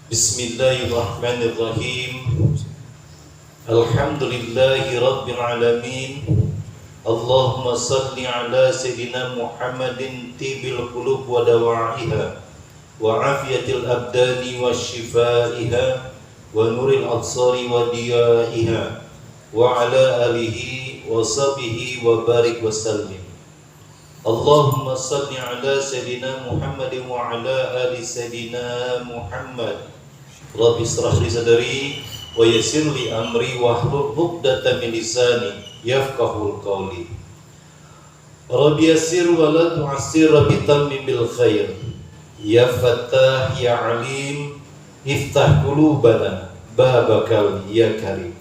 Bismillahirrahmanirrahim. Alhamdulillahi Rabbil Alamin. Allahumma salli ala Sayyidina Muhammadin tibil qulub wa dawa'iha wa afiyatil abdani wa shifaiha wa nuril absari wa diya'iha wa ala alihi wa sahbihi wa barik wa sallim. Allahumma salli ala Sayyidina Muhammadin wa ala ali Sayyidina Muhammad. Rabbi israh li sadri wa yassir li amri wahlul 'uqdatam min lisani yafqahul qawli. Rabbi yassir wa la tu'assir bi tammimil khair. Ya Fattah ya Alim iftah qulubana babakal ya karim.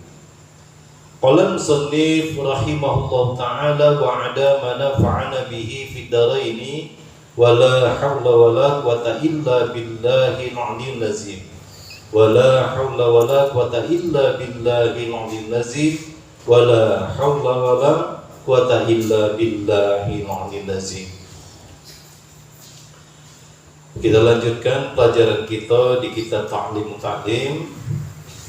Qala musannif rahimahullah ta'ala wa 'ada ma nafa'ana bihi fid dharaini wa la haula wa la quwata illa billahil 'aliyyil azim. Wala haula wala quwata illa billahil 'aliyyil azim. Wala haula wala quwata illa billahil 'aliyyil azim. Kita lanjutkan pelajaran kita di kitab Ta'lim Ta'lim.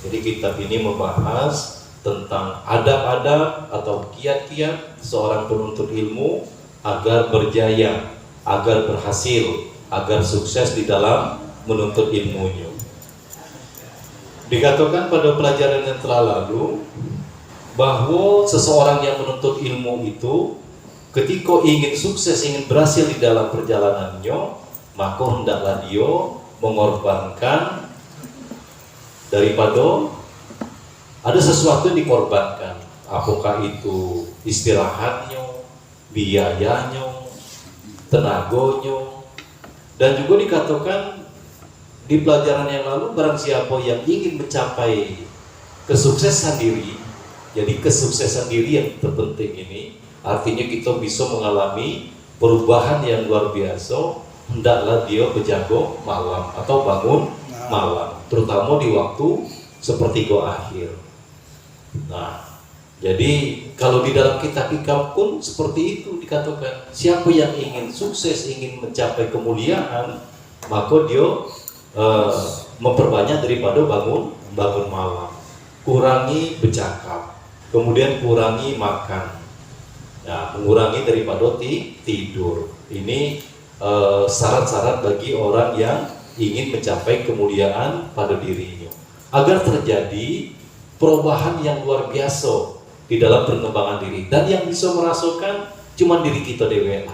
Jadi kitab ini membahas tentang adab-adab atau kiat-kiat seorang penuntut ilmu agar berjaya, agar berhasil, agar sukses di dalam menuntut ilmunya. Dikatakan pada pelajaran yang telah lalu bahwa seseorang yang menuntut ilmu itu ketika ingin sukses, ingin berhasil di dalam perjalanannya, maka hendaklah dia mengorbankan daripada ada sesuatu yang dikorbankan, apakah itu istirahatnya, biayanya, tenaganya. Dan juga dikatakan di pelajaran yang lalu, barang siapa yang ingin mencapai kesuksesan diri, jadi kesuksesan diri yang terpenting ini, artinya kita bisa mengalami perubahan yang luar biasa, hendaklah dia berjaga malam atau bangun malam, terutama di waktu sepertiga akhir. Nah, jadi kalau di dalam kitab hikam pun seperti itu dikatakan, siapa yang ingin sukses, ingin mencapai kemuliaan, maka dia memperbanyak daripada bangun malam, kurangi bercakap, kemudian kurangi makan, nah, mengurangi daripada tidur. Ini syarat-syarat bagi orang yang ingin mencapai kemuliaan pada dirinya, agar terjadi perubahan yang luar biasa di dalam perkembangan diri. Dan yang bisa merasakan cuma diri kita dewe,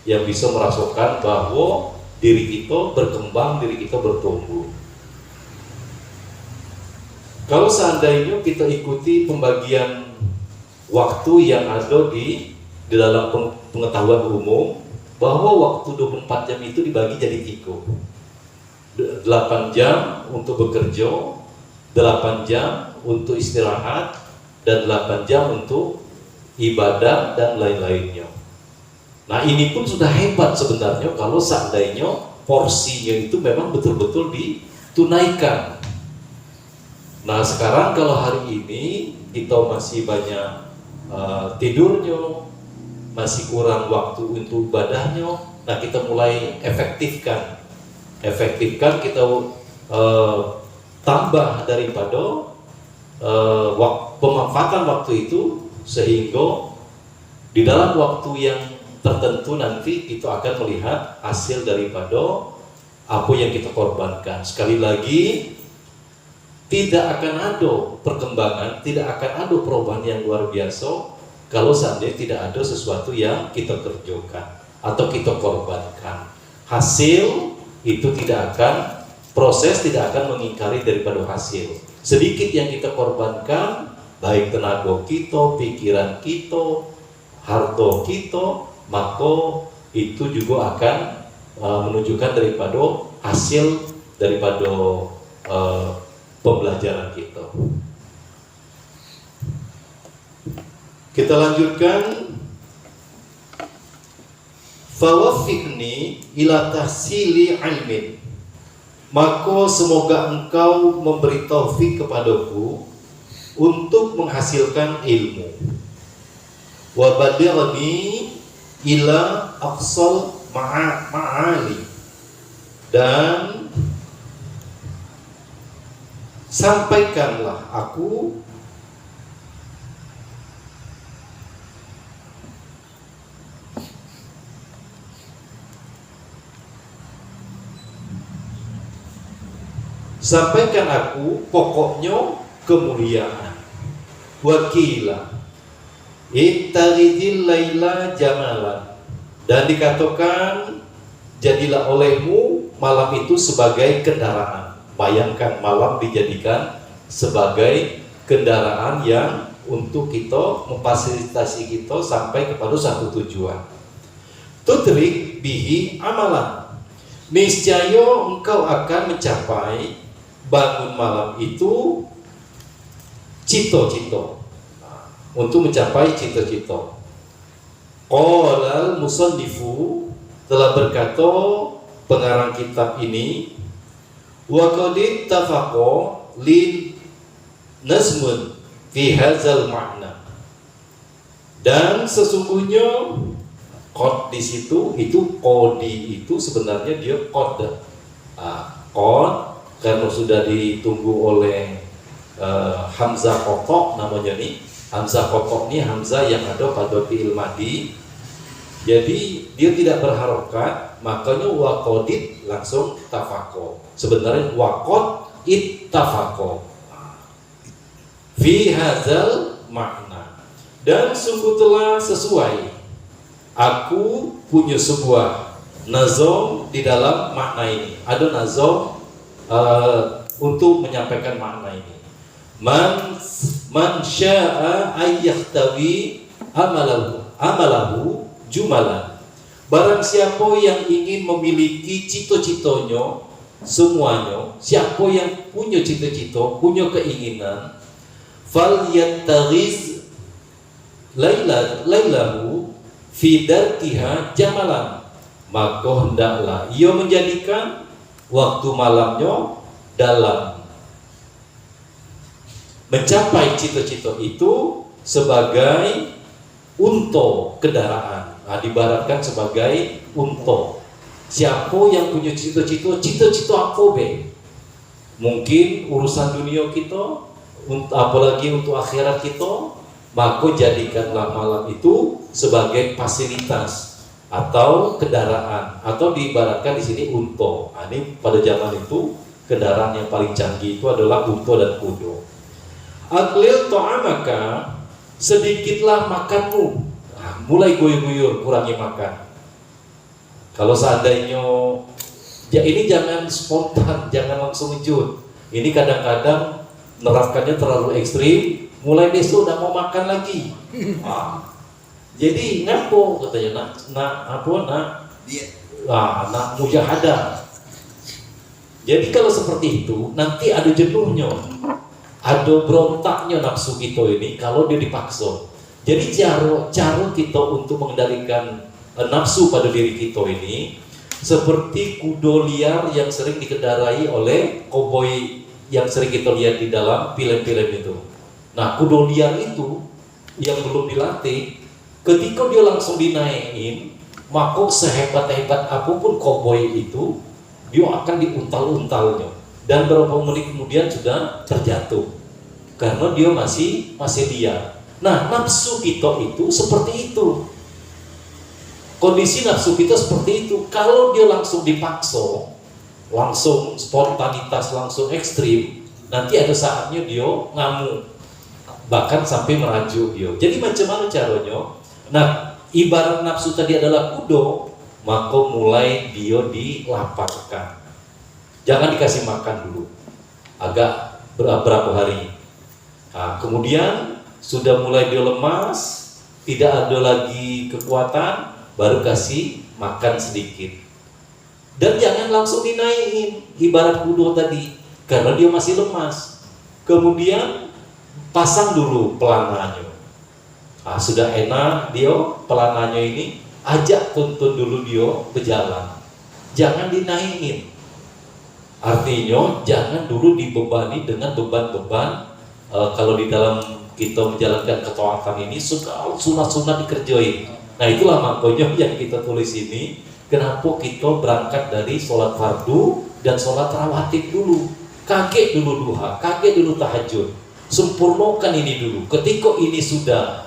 yang bisa merasakan bahwa diri kita berkembang, diri kita bertumbuh. Kalau seandainya kita ikuti pembagian waktu yang ada di dalam pengetahuan umum, bahwa waktu 24 jam itu dibagi jadi 3. 8 jam untuk bekerja, 8 jam untuk istirahat, dan 8 jam untuk ibadah dan lain-lainnya. Nah, ini pun sudah hebat sebenarnya kalau seandainya porsinya itu memang betul-betul ditunaikan. Nah, sekarang kalau hari ini kita masih banyak tidurnya, masih kurang waktu untuk ibadahnya, nah kita mulai efektifkan kita tambah daripada pemanfaatan waktu itu, sehingga di dalam waktu yang tertentu nanti kita akan melihat hasil daripada apa yang kita korbankan. Sekali lagi, tidak akan ada perkembangan, tidak akan ada perubahan yang luar biasa kalau seandainya tidak ada sesuatu yang kita kerjakan atau kita korbankan. Hasil itu tidak akan, proses tidak akan mengingkari daripada hasil. Sedikit yang kita korbankan, baik tenaga kita, pikiran kita, harta kita, maka itu juga akan menunjukkan daripada hasil daripada pembelajaran kita. Kita lanjutkan. Fawaffiqni ila tahsili ilmin, maka semoga engkau memberi taufik kepadaku untuk menghasilkan ilmu. Wa balighni ila aqsal ma'ali, dan sampaikanlah aku pokoknya kemuliaan. Wakila ittaridil laila jamalan, dan dikatakan jadilah olehmu malam itu sebagai kendaraan. Bayangkan malam dijadikan sebagai kendaraan yang untuk kita memfasilitasi kita sampai kepada satu tujuan. Tudrik bihi amalan, niscaya engkau akan mencapai bangun malam itu cita-cita, untuk mencapai cita-cita. Qala al-musannifu, telah berkata pengarang kitab ini, wa qad ittafaqa lin nazmun fi hadzal ma'na, dan sesungguhnya qad di situ itu qadi itu sebenarnya dia qad. Qad karena sudah ditunggu oleh hamzah qotok namanya nih. Hamzah qotok ini hamzah yang ada pada fi'il madhi. Jadi dia tidak berharokat, makanya waqadit langsung tafaqo. Sebenarnya waqad ittafaqo fi hadzal makna, dan sungguh telah sesuai aku punya sebuah nazom di dalam makna ini. Ada nazom untuk menyampaikan makna ini. Man syaa ayyahtawi amalahu jumalan, barang siapa yang ingin memiliki cita-citanya semuanya, siapa yang punya cita-cita, punya keinginan, fal yattaghiz lailahu fi darkiha jamalan, maka hendaklah ia menjadikan waktu malamnya dalam mencapai cita-cita itu sebagai unta kendaraan. Dibaratkan sebagai unta. Siapa yang punya cita-cita apa be? Mungkin urusan dunia kita, apalagi untuk akhirat kita, maka jadikanlah malam itu sebagai fasilitas atau kendaraan, atau diibaratkan di sini unta. Ini pada zaman itu kendaraan yang paling canggih itu adalah unta dan kuda. Aqlil ta'amaka, sedikitlah makanmu. Mulai guyur-guyur, kurangi makan. Kalau seandainya ya ini jangan spontan, jangan langsung ngejut. Ini kadang-kadang nerapkannya terlalu ekstrim. Mulai besok udah mau makan lagi. Jadi ngapo katanya nak mujahadah. Jadi kalau seperti itu nanti ada jenuhnya, ada berontaknya nafsu kita ini kalau dia dipaksa. Jadi cara kita untuk mengendalikan nafsu pada diri kita ini seperti kuda liar yang sering dikendarai oleh koboi yang sering kita lihat di dalam film-film itu. Nah, kuda liar itu yang belum dilatih, ketika dia langsung dinaikin, maka sehebat-hebat apapun koboi itu, dia akan diuntal-untalnya. Dan beberapa menit kemudian sudah terjatuh karena dia masih liar. Nah, nafsu kita itu seperti itu. Kondisi nafsu kita seperti itu. Kalau dia langsung dipaksa, langsung spontanitas, langsung ekstrim, nanti ada saatnya dia ngamuk, bahkan sampai merajuk dia. Jadi macam mana caranya? Nah, ibarat nafsu tadi adalah kuda, maka mulai dia dilaparkan. Jangan dikasih makan dulu, agak berapa hari. Nah, kemudian sudah mulai dia lemas, tidak ada lagi kekuatan, baru kasih makan sedikit. Dan jangan langsung dinaikin, ibarat kuda tadi, karena dia masih lemas. Kemudian pasang dulu pelananya. Sudah enak dia pelananya ini, ajak tuntun dulu dia berjalan. Jangan dinaikin. Artinya jangan dulu dibebani dengan beban-beban. Kalau di dalam kita menjalankan ketaatan ini sunat-sunat dikerjain. Nah, itulah makanya yang kita tulis ini. Kenapa kita berangkat dari sholat fardu dan sholat rawatib dulu? kaget dulu duha, kaget dulu tahajud. Sempurnakan ini dulu. Ketika ini sudah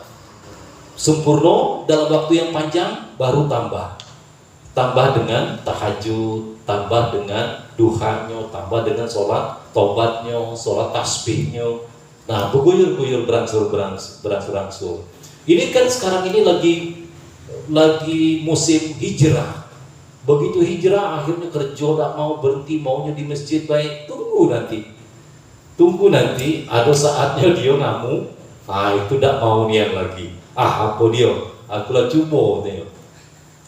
sempurna dalam waktu yang panjang, baru tambah. Tambah dengan tahajud, tambah dengan duhanya, tambah dengan sholat tobatnya, sholat tasbihnya. Nah, berguyur-guyur berangsur-angsur. Ini kan sekarang ini lagi musim hijrah. Begitu hijrah akhirnya kerja tak mau berhenti, maunya di masjid. Baik, tunggu nanti ada saatnya dia ngamuk. Itu tak mau niat lagi. Apa dia? Aku lah cuba dia.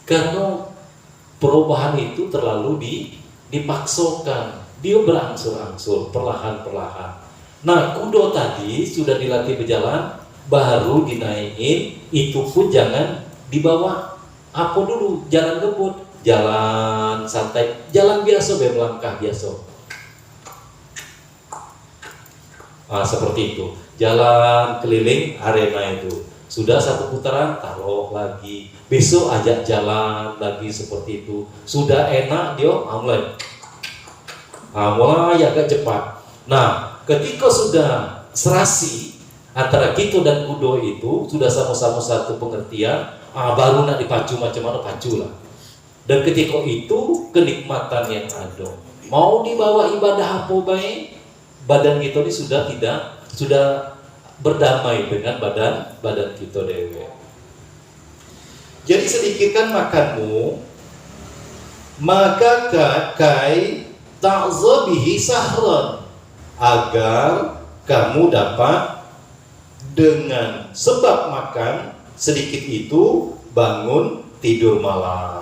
Karena perubahan itu terlalu dipaksakan. Dia berangsur-angsur, perlahan-perlahan. Nah, kuda tadi sudah dilatih berjalan, baru dinaikin, itu pun jangan dibawa apa dulu, jalan ngebut, jalan santai, jalan biasa, melangkah biasa. Seperti itu, jalan keliling arena itu. Sudah satu putaran, taruh lagi. Besok ajak jalan lagi seperti itu. Sudah enak, dia mulai agak cepat. Nah, ketika sudah serasi antara kita dan kudo itu sudah sama-sama satu pengertian, baru nak dipacu macam mana pacu lah. Dan ketika itu kenikmatan yang ada. Mau dibawa ibadah apa baik, badan kita ini sudah berdamai dengan badan kita dewe. Jadi sedikitkan makanmu, maka kai ta'zabihi sahran, agar kamu dapat dengan sebab makan sedikit itu bangun tidur malam.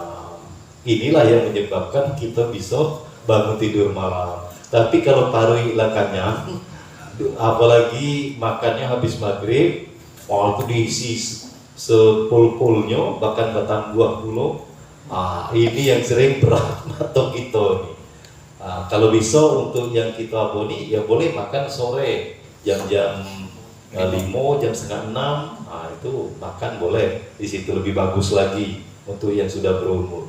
Inilah yang menyebabkan kita bisa bangun tidur malam. Tapi kalau paru ilakannya, apalagi makannya habis maghrib, itu diisi sepul-pulnya, bahkan batang buah dulu. Ini yang sering berat atau kita nih. Kalau bisa untuk yang kita aboni, ya boleh makan sore jam-jam 5, jam setengah 6. Itu makan boleh. Di situ lebih bagus lagi untuk yang sudah berumur.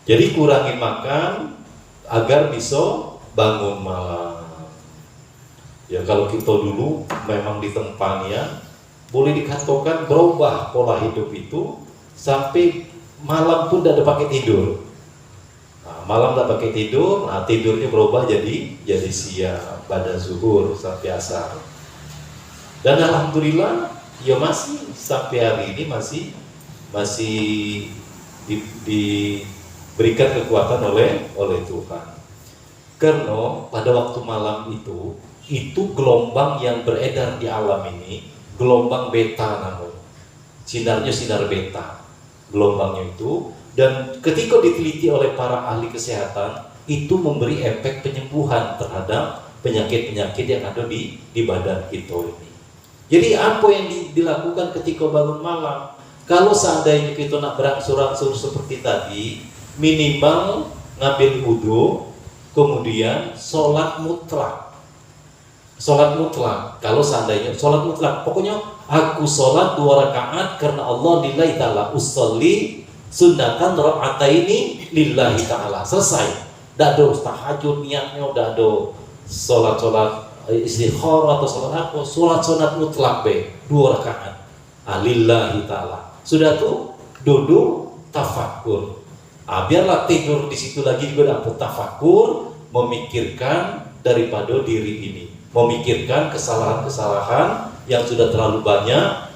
Jadi kurangin makan agar bisa bangun malam. Ya kalau kita dulu memang di tempatnya boleh dikatakan berubah pola hidup itu sampai malam pun tidak pakai tidur. Malam tidak pakai tidur, tidurnya berubah jadi siang pada zuhur sampai asar. Dan alhamdulillah ya masih sampai hari ini masih diberikan kekuatan oleh Tuhan. Karena pada waktu malam itu gelombang yang beredar di alam ini, gelombang beta namanya. Sinarnya sinar beta, gelombangnya itu. Dan ketika diteliti oleh para ahli kesehatan, itu memberi efek penyembuhan terhadap penyakit-penyakit yang ada di badan kita ini. Jadi apa yang dilakukan ketika bangun malam? Kalau seandainya kita nak berangsur-angsur seperti tadi, minimal ngambil wudhu, kemudian sholat mutlak. Sholat mutlak, kalau seandainya sholat mutlak, pokoknya aku sholat 2 rakaat karena Allah lillahi ta'ala usolli sunnatan ra'ataini lillahi ta'ala. Selesai. Tidak ada tahajud niatnya, tidak ada sholat istikharah atau sholat apa, sholat mutlak 2 rakaat lillahi ta'ala. Sudah tuh duduk tafakur. Biarlah tidur di situ lagi juga dapat tafakur, memikirkan daripada diri ini, memikirkan kesalahan-kesalahan yang sudah terlalu banyak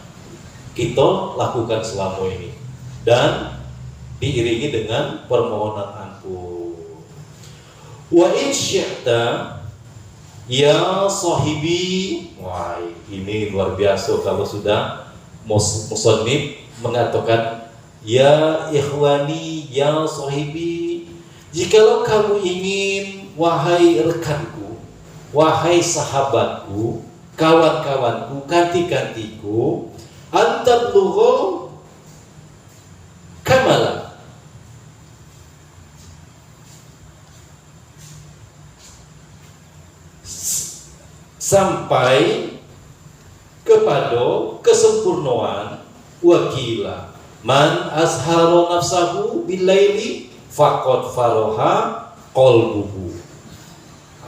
kita lakukan selama ini, dan diiringi dengan permohonan ampun. Wa in syi'ta ya sahibi. Wah, ini luar biasa kalau sudah musannif mengatakan ya ikhwani ya sahibi. Jikalau kamu ingin, wahai rekanku, wahai sahabatku, kawan-kawanku, kanti-kantiku, antablughu kamalan, sampai kepada kesempurnaan. Wakila man azharo nafsahu bilaili faqad faroha qalbuhu.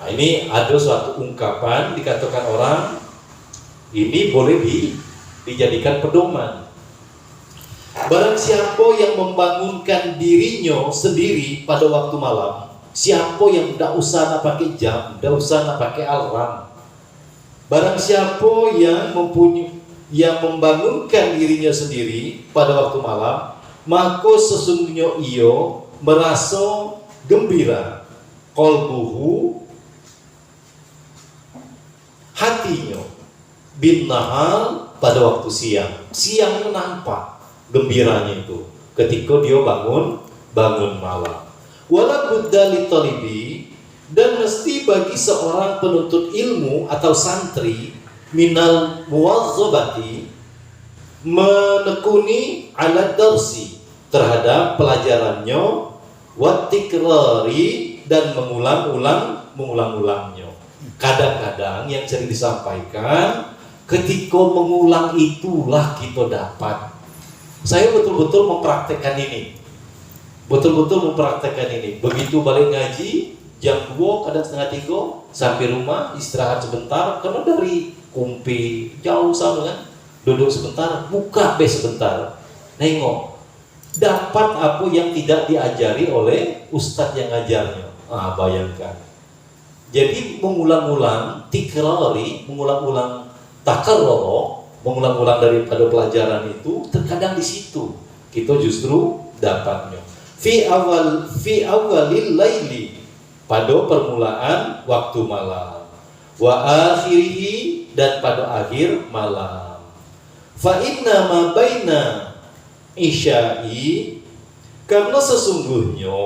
Nah, ini ada suatu ungkapan dikatakan orang ini boleh dijadikan pedoman. Barang siapa yang membangunkan dirinya sendiri pada waktu malam, siapa yang tidak usah nak pakai jam, tidak usah nak pakai alarm. Barang siapa yang membangunkan dirinya sendiri pada waktu malam, maka sesungguhnya ia merasa gembira, qalbuhu, hatinya, bin nahar, pada waktu siang. Siangnya nampak gembiranya itu ketika dia bangun malam. Wala budda li talibi, dan mesti bagi seorang penuntut ilmu atau santri minal muwazzabati, menekuni ala darsi, terhadap pelajarannya, watikrari, dan mengulang-ulangnya. Kadang-kadang yang sering disampaikan, ketika mengulang itulah kita dapat. Saya betul-betul mempraktekkan ini. Begitu balik ngaji jam 2, kadang setengah 3, sampai rumah istirahat sebentar, karena dari Kumpi jauh sama kan, duduk sebentar, buka sebentar, nengok, dapat apa yang tidak diajari oleh ustadz yang ngajarnya. Bayangkan. Jadi mengulang-ulang tikrari, mengulang-ulang takarroro, mengulang-ulang daripada pelajaran itu, terkadang di situ kita justru dapatnya. Fi awalil laili, pada permulaan waktu malam, wa akhirihi, dan pada akhir malam. Fa inna ma baina isya'i, karena sesungguhnya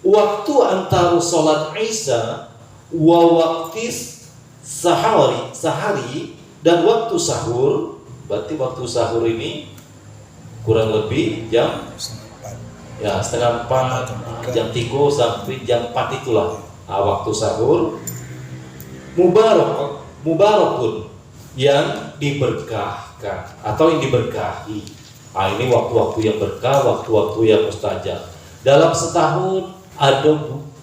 waktu antara salat Isya wa waqtis sahari dan waktu sahur, berarti waktu sahur ini kurang lebih jam setengah 4, jam 3 sampai jam 4 itulah waktu sahur. Mubarakun, yang diberkahkan atau yang diberkahi. Ini waktu-waktu yang berkah, waktu-waktu yang mustajab. Dalam setahun ada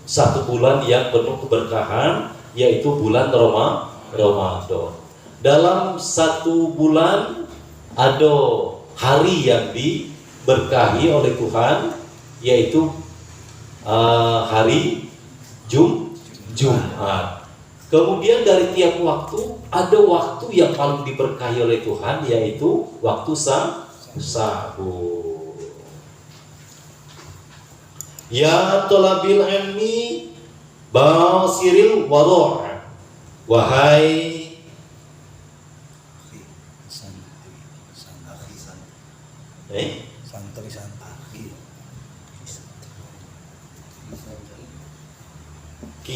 1 bulan yang penuh keberkahan, yaitu bulan Ramadan. Dalam 1 bulan ada hari yang diberkahi oleh Tuhan, yaitu hari Jumat. Kemudian dari tiap waktu ada waktu yang paling diberkahi oleh Tuhan, yaitu waktu sahur. Ya talabil ilmi basiril wara', wahai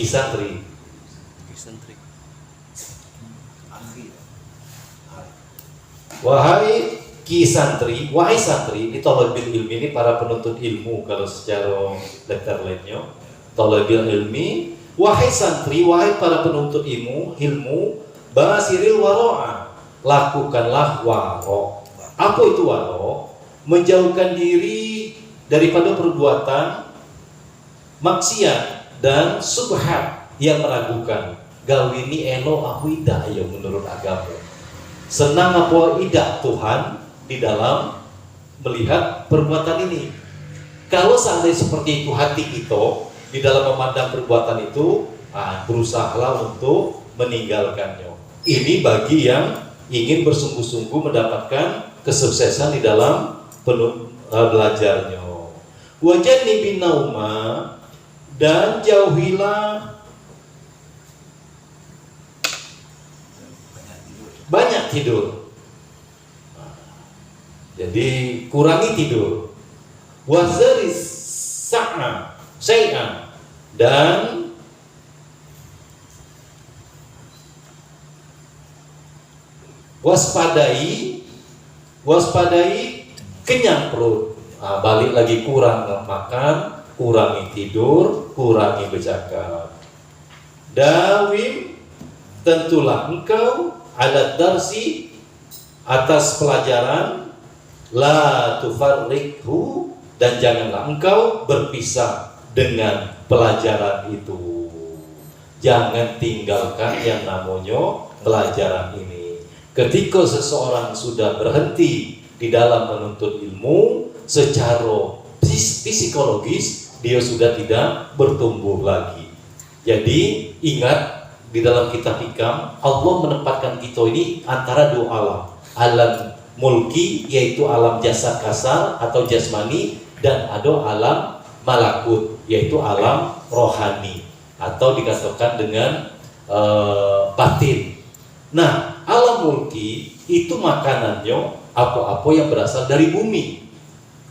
santri. Wahai santri, wahai santri, ini thalabil ilmi, ini para penuntut ilmu kalau secara letter lainnya. Thalabil ilmi, wahai santri, wahai para penuntut ilmu, basiril wara'a, lakukanlah waro'. Apa itu waro'? Menjauhkan diri daripada perbuatan maksiat dan subhat yang meragukan. Gawe ini elo aku idah ya menurut agama. Senang apa idah Tuhan di dalam melihat perbuatan ini. Kalau seandainya seperti itu hati kita di dalam memandang perbuatan itu, berusahalah untuk meninggalkannya. Ini bagi yang ingin bersungguh-sungguh mendapatkan kesuksesan di dalam belajarnya. Wajanibi nauma, dan jauhilah banyak tidur. Jadi kurangi tidur. Wazaris syai'an, dan waspadai kenyang perut. Balik lagi, kurang makan, kurangi tidur, kurangi bercakap. Dawim, tentulah engkau ala darsi, atas pelajaran, la tufarriqhu, dan janganlah engkau berpisah dengan pelajaran itu. Jangan tinggalkan yang namanya pelajaran ini. Ketika seseorang sudah berhenti di dalam menuntut ilmu, secara psikologis dia sudah tidak bertumbuh lagi. Jadi ingat, di dalam kitab Hikam Allah menempatkan kita ini antara dua alam. Alam mulki, yaitu alam jasad kasar atau jasmani, dan ada alam malakut, yaitu alam rohani atau dikatakan dengan batin. Nah, alam mulki itu makanannya apa-apa yang berasal dari bumi.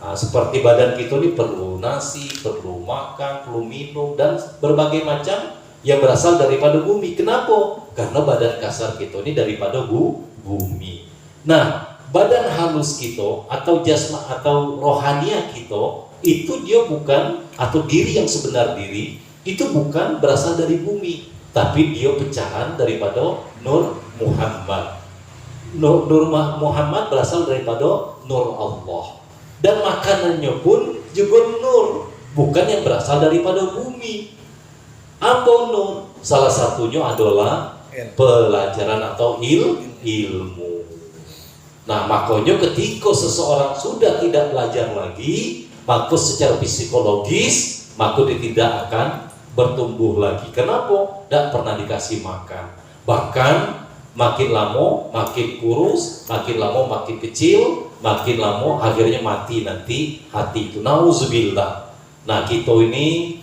Nah, seperti badan kita ini perlu nasi, perlu makan, perlu minum, dan berbagai macam yang berasal daripada bumi. Kenapa? Karena badan kasar kita ini daripada bumi. Nah, badan halus kita atau jasma atau rohania kita itu dia bukan, atau diri yang sebenar diri itu bukan berasal dari bumi, tapi dia pecahan daripada Nur Muhammad. Nur Muhammad berasal daripada Nur Allah, dan makanannya pun juga nur, bukan yang berasal daripada bumi. Apa nur? Salah satunya adalah pelajaran atau ilmu. Nah, makanya ketika seseorang sudah tidak belajar lagi, maka secara psikologis maka dia tidak akan bertumbuh lagi. Kenapa? Tidak pernah dikasih makan. Bahkan makin lama makin kurus, makin lama makin kecil, makin lama akhirnya mati nanti hati itu. Nauzubillah. Nah, kita ini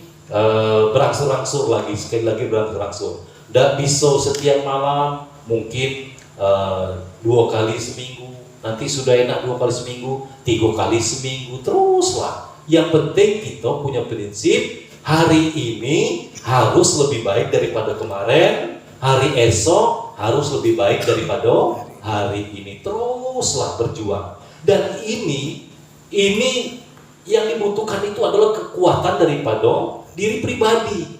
berangsur-angsur lagi, sekali lagi berangsur-angsur. Tidak bisa setiap malam, mungkin 2 kali seminggu. Nanti sudah enak 2 kali seminggu, 3 kali seminggu, teruslah. Yang penting kita punya prinsip, hari ini harus lebih baik daripada kemarin, hari esok harus lebih baik daripada hari ini. Teruslah berjuang. Dan ini yang dibutuhkan itu adalah kekuatan daripada diri pribadi.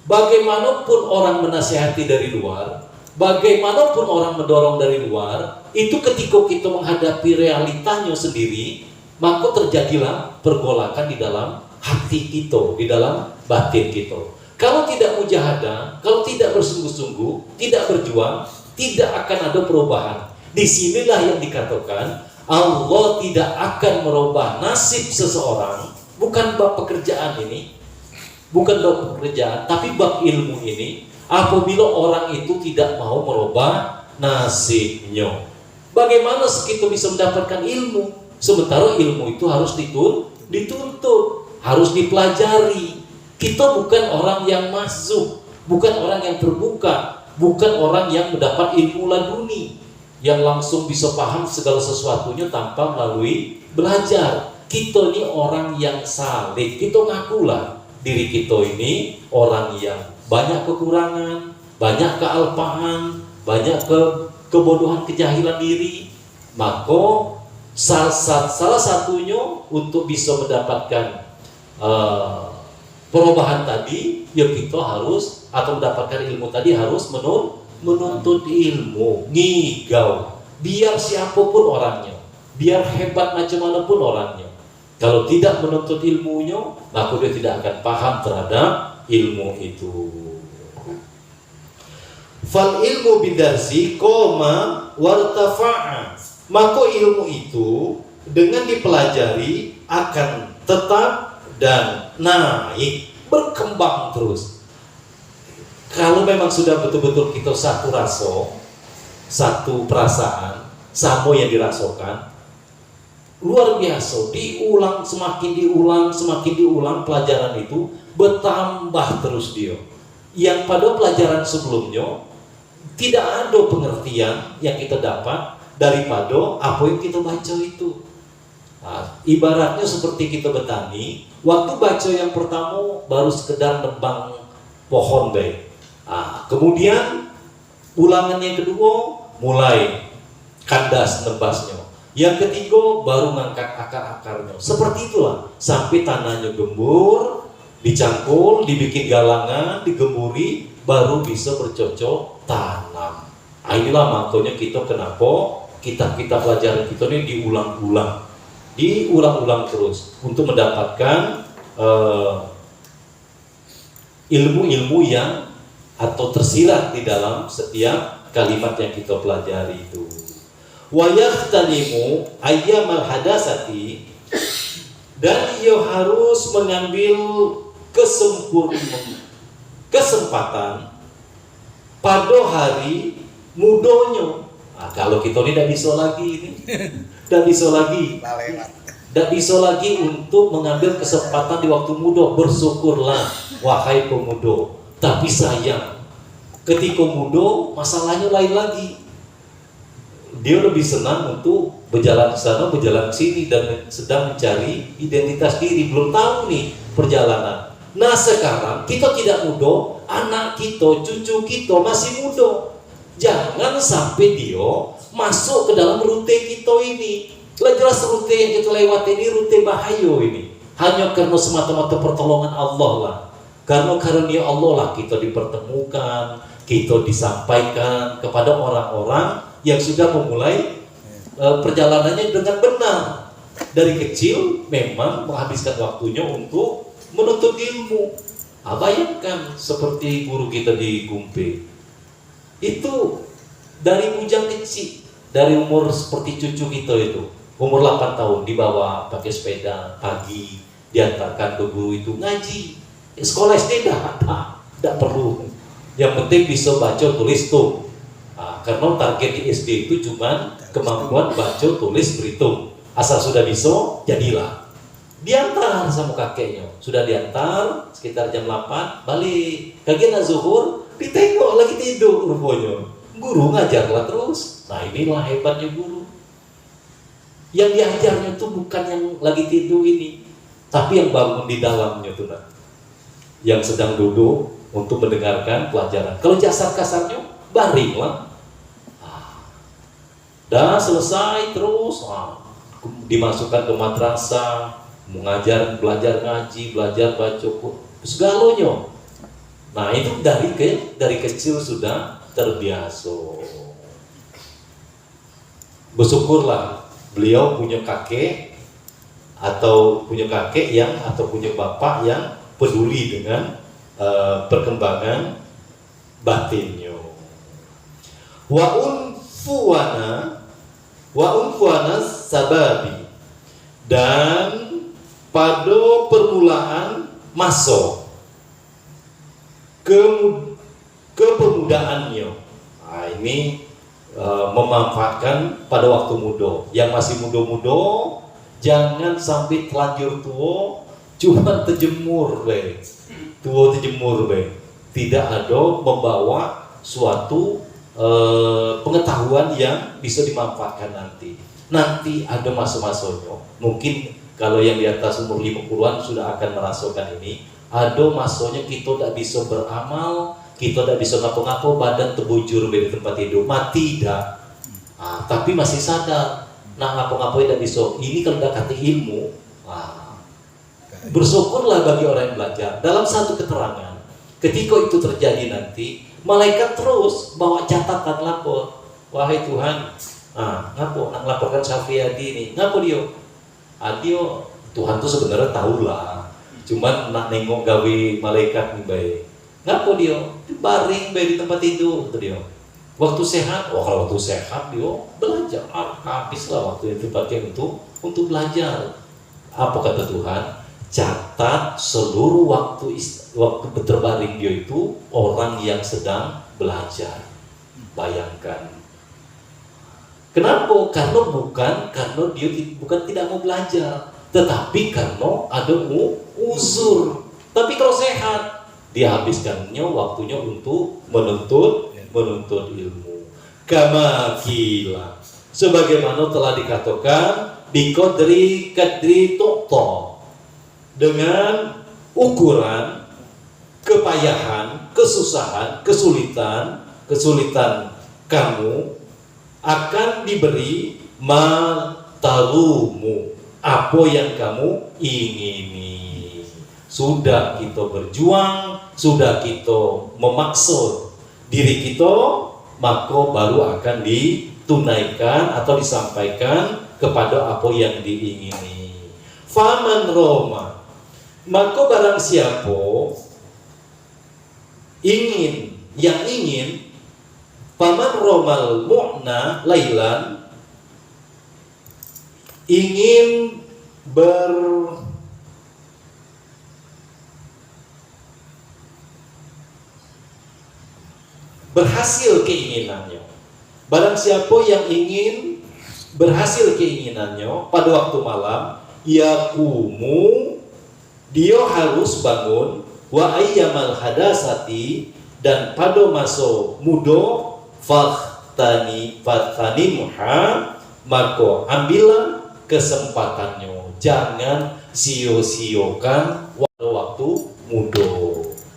Bagaimanapun orang menasihati dari luar, bagaimanapun orang mendorong dari luar, itu ketika kita menghadapi realitanya sendiri, maka terjadilah pergolakan di dalam hati kita, di dalam batin kita. Kalau tidak mujahadah, kalau tidak bersungguh-sungguh, tidak berjuang, tidak akan ada perubahan. Disinilah yang dikatakan Allah tidak akan merubah nasib seseorang, bukan bab pekerjaan ini, bukan bab pekerjaan, tapi bab ilmu ini, apabila orang itu tidak mau merubah nasibnya. Bagaimana kita bisa mendapatkan ilmu? Sementara ilmu itu harus dituntut, harus dipelajari. Kita bukan orang yang masuk, bukan orang yang terbuka, bukan orang yang mendapat ilmu laduni, yang langsung bisa paham segala sesuatunya tanpa melalui belajar. Kita ini orang yang salik. Kita ngakulah diri kita ini orang yang banyak kekurangan, banyak kealpaan, banyak kebodohan, kejahilan diri. Maka salah satunya untuk bisa mendapatkan perubahan tadi, ya kita harus, atau mendapatkan ilmu tadi harus menuntut ilmu, ngigau. Biar siapapun orangnya, biar hebat macam mana pun orangnya, kalau tidak menuntut ilmunya, maka dia tidak akan paham terhadap ilmu itu. Fal ilmu bidarsi koma wartafa'a. Maka ilmu itu dengan dipelajari akan tetap dan naik, berkembang terus. Kalau memang sudah betul-betul kita satu rasa, satu perasaan, sama yang dirasakan, luar biasa, diulang, semakin diulang pelajaran itu bertambah terus dia. Yang pada pelajaran sebelumnya tidak ada pengertian yang kita dapat daripada apa yang kita baca itu. Nah, ibaratnya seperti kita bertani, waktu baca yang pertama baru sekedar nebang pohon baik. Nah, kemudian ulangan yang kedua mulai kandas nebasnya. Yang ketiga baru ngangkat akar-akarnya. Seperti itulah sampai tanahnya gembur, dicangkul, dibikin galangan, digemburi, baru bisa bercocok tanam. Nah, inilah makanya kita kenapa kitab-kitab pelajaran kita ini diulang-ulang terus untuk mendapatkan ilmu-ilmu yang atau tersirat di dalam setiap kalimat yang kita pelajari itu. Wa yahtanimu ayyamal hadasati, dan ia harus mengambil kesempatan pada hari mudonyo. Nah, kalau kita tidak bisa lagi ini, tidak bisa lagi untuk mengambil kesempatan di waktu muda. Bersyukurlah wahai pemuda. Tapi sayang, ketika muda masalahnya lain lagi. Dia lebih senang untuk berjalan ke sana, berjalan ke sini, dan sedang mencari identitas diri. Belum tahu nih perjalanan. Nah sekarang kita tidak muda, anak kita, cucu kita masih muda. Jangan sampai dia masuk ke dalam rute kita ini. Jelas rute yang kita lewati ini rute bahaya ini. Hanya karena semata-mata pertolongan Allah lah. Karena karunia Allah lah kita dipertemukan, kita disampaikan kepada orang-orang yang sudah memulai perjalanannya dengan benar. Dari kecil memang menghabiskan waktunya untuk menuntut ilmu. Bayangkan seperti guru kita di Gumpe. Itu dari bujang kecil, dari umur seperti cucu kita itu, umur 8 tahun dibawa pakai sepeda pagi, diantarkan ke guru itu ngaji. Sekolah SD tidak perlu. Yang penting bisa baca tulis tuh. Karena target di SD itu cuma kemampuan baca tulis berhitung. Asal sudah bisa, jadilah. Diantar sama kakeknya. Sudah diantar sekitar jam 8, balik. Kagian zuhur, ditengok lagi tidur rupanya. Guru ngajarlah terus. Nah inilah hebatnya guru. Yang diajarnya itu bukan yang lagi tidur ini, tapi yang bangun di dalamnya tuh, nah. Yang sedang duduk untuk mendengarkan pelajaran. Kalau jasad kasarnya, baring lah. Dah selesai terus, dimasukkan ke madrasah, mengajar, belajar ngaji, belajar baca segalanya. Nah itu dari kecil sudah terbiasa. Bersyukurlah beliau punya kakek atau punya bapak yang peduli dengan perkembangan batinnya. Wa unfuana sababi, dan pada permulaan masa kepemudaannya. Nah, ini memanfaatkan pada waktu muda. Yang masih muda-muda jangan sampai telanjur tua, cuma terjemur be. Tidak ada membawa suatu pengetahuan yang bisa dimanfaatkan nanti. Nanti ada masa-masanya. Mungkin kalau yang di atas umur 50-an sudah akan merasakan ini. Ada masanya kita tidak bisa beramal, kita tidak bisa ngapa-ngapa, badan terbujur di tempat tidur, mati dah. Tapi masih sadar. Nah ngapa-ngapa tidak bisa. Ini kalau tidak kata ilmu. Bersyukurlah bagi orang yang belajar. Dalam satu keterangan, ketika itu terjadi nanti, malaikat terus bawa catatan lapor. Wahai Tuhan, ngapo nak laporkan Syafiadi ini, ngapo dia? Tuhan tuh sebenarnya tahulah. Cuman nak nengok gawe malaikat nih baik. Ngapo dia? Baring baik di tempat tidur tuh dia. Waktu sehat, kalau waktu sehat dia belajar. Habislah waktu yang dipakai untuk belajar. Apa kata Tuhan? Catat seluruh waktu berbaring dia itu orang yang sedang belajar. Bayangkan. Kenapa? Karena dia bukan tidak mau belajar, tetapi karena ada uzur. Tapi kalau sehat, dia habiskannya waktunya untuk menuntut ilmu. Kama kila, sebagaimana telah dikatakan di kadri tuqta, dengan ukuran kepayahan, kesusahan, kesulitan kamu akan diberi matarumu, apa yang kamu ingini. Sudah kita berjuang, sudah kita memaksa diri kita, maka baru akan ditunaikan atau disampaikan kepada apa yang diingini. Faman Roma, maka barang siapa ingin yang ingin paman romal mu'na lailan, ingin berhasil keinginannya. Barang siapa yang ingin berhasil keinginannya pada waktu malam, yakumu, dia harus bangun, wa ayyamal hadasati, dan pada masa muda, faghtanimha, maka ambillah kesempatannya, jangan sio-siokan waktu muda.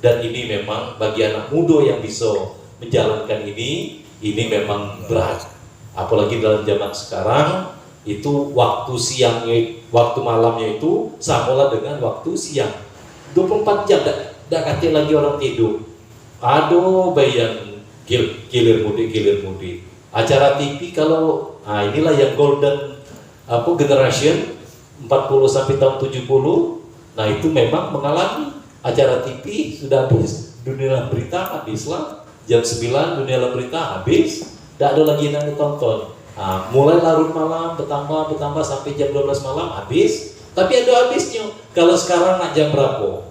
Dan ini memang bagi anak muda yang bisa menjalankan ini memang berat. Apalagi dalam zaman sekarang itu waktu siangnya, waktu malamnya itu samalah dengan waktu siang. 24 jam tidak kata lagi orang tidur. Aduh, bayang gilir mudik. Acara TV kalau inilah yang golden generation 40 sampai tahun 70. Nah, itu memang mengalami acara TV sudah habis, dunia berita habislah. Jam 9 dunia berita habis, tidak ada lagi yang ditonton. Mulai larut malam bertambah sampai jam 12 malam habis. Tapi ada habisnya. Kalau sekarang jam berapa?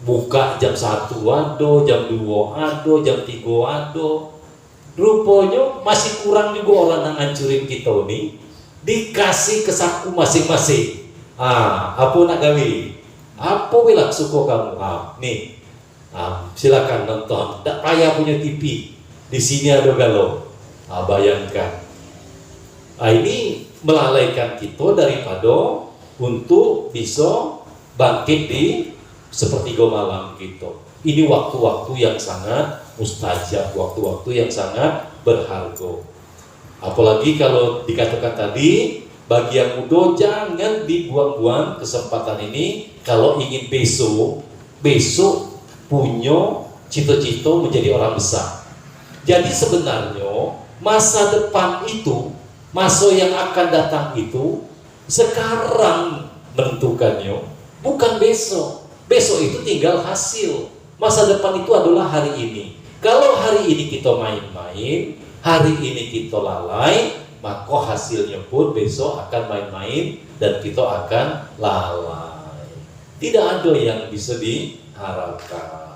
Buka jam 1 ada, jam 2 ada, jam 3 ada. Rupanya masih kurang juga orang yang ngancurin kita nih. Dikasih ke saku masing-masing. Apa nak gawe? Apa bilang suka kamu? Nih. Silakan nonton. Tak payah punya TV. Di sini ada galau. Bayangkan. Ini melalaikan kita daripada untuk bisa bangkit di sepertiga malam kita. Ini waktu-waktu yang sangat mustajab, waktu-waktu yang sangat berharga. Apalagi kalau dikatakan tadi, bagi yang muda jangan dibuang-buang kesempatan ini. Kalau ingin besok punya cita-cita menjadi orang besar. Jadi sebenarnya masa depan itu, masa yang akan datang itu sekarang menentukannya, bukan besok. Besok itu tinggal hasil. Masa depan itu adalah hari ini. Kalau hari ini kita main-main, hari ini kita lalai, maka hasilnya pun besok akan main-main dan kita akan lalai. Tidak ada yang bisa diharapkan.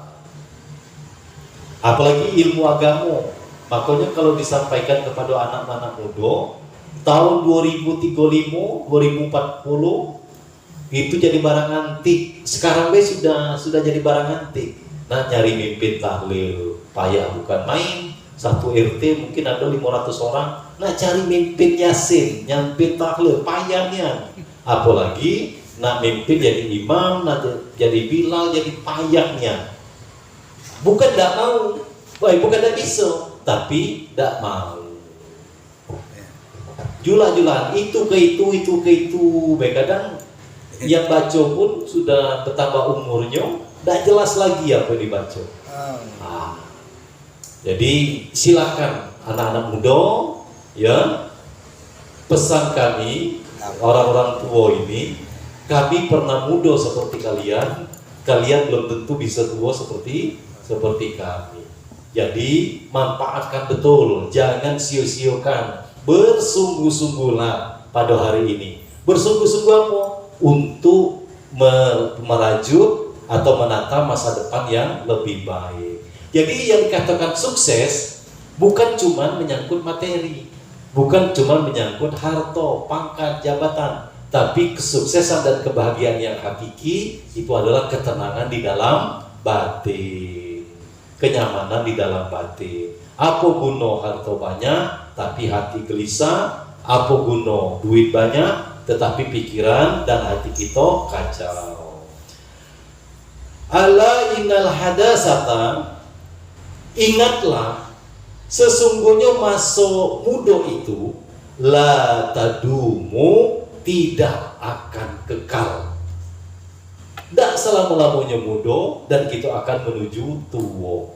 Apalagi ilmu agama. Makanya kalau disampaikan kepada anak-anak muda, tahun 2035, 2040 itu jadi barang antik. Sekarang sudah jadi barang antik. Nah, nyari mimpin tahlil payah bukan main. Satu RT mungkin ada 500 orang. Nah, cari mimpin yasin, mimpin tahlil payahnya. Apalagi nak mimpin jadi imam, nak jadi bilal, jadi payahnya. Bukan tidak mau, bukan tidak bisa, tapi tidak mau. Jula-julaan itu ke itu. Kadang yang baca pun sudah bertambah umurnya, tidak jelas lagi apa yang dibaca. Jadi silakan anak-anak muda, ya, pesan kami orang-orang tua ini, kami pernah muda seperti kalian, kalian belum tentu bisa tua seperti kami. Jadi manfaatkan betul, jangan sio-siokan, bersungguh-sungguhlah pada hari ini. Bersungguh-sungguh apa? Untuk merajut atau menata masa depan yang lebih baik. Jadi yang dikatakan sukses bukan cuma menyangkut materi, bukan cuma menyangkut harta, pangkat, jabatan, tapi kesuksesan dan kebahagiaan yang hakiki itu adalah ketenangan di dalam batin, kenyamanan di dalam batin. Apa guna harta banyak tapi hati gelisah? Apa guna duit banyak tetapi pikiran dan hati kita kacau? Ala innal hadasata, ingatlah sesungguhnya masa muda itu la tadumu, tidak akan kekal. Tidak selama-lamanya muda dan kita akan menuju tua.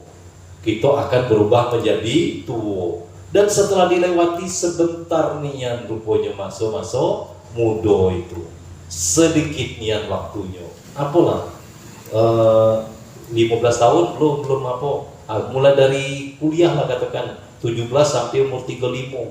Kita akan berubah menjadi tua. Dan setelah dilewati sebentar nian rupanya masa-masa muda itu. Sedikit nian waktunya. Apalah 15 tahun belum apa. Mulai dari kuliah lah katakan 17 sampai umur 35.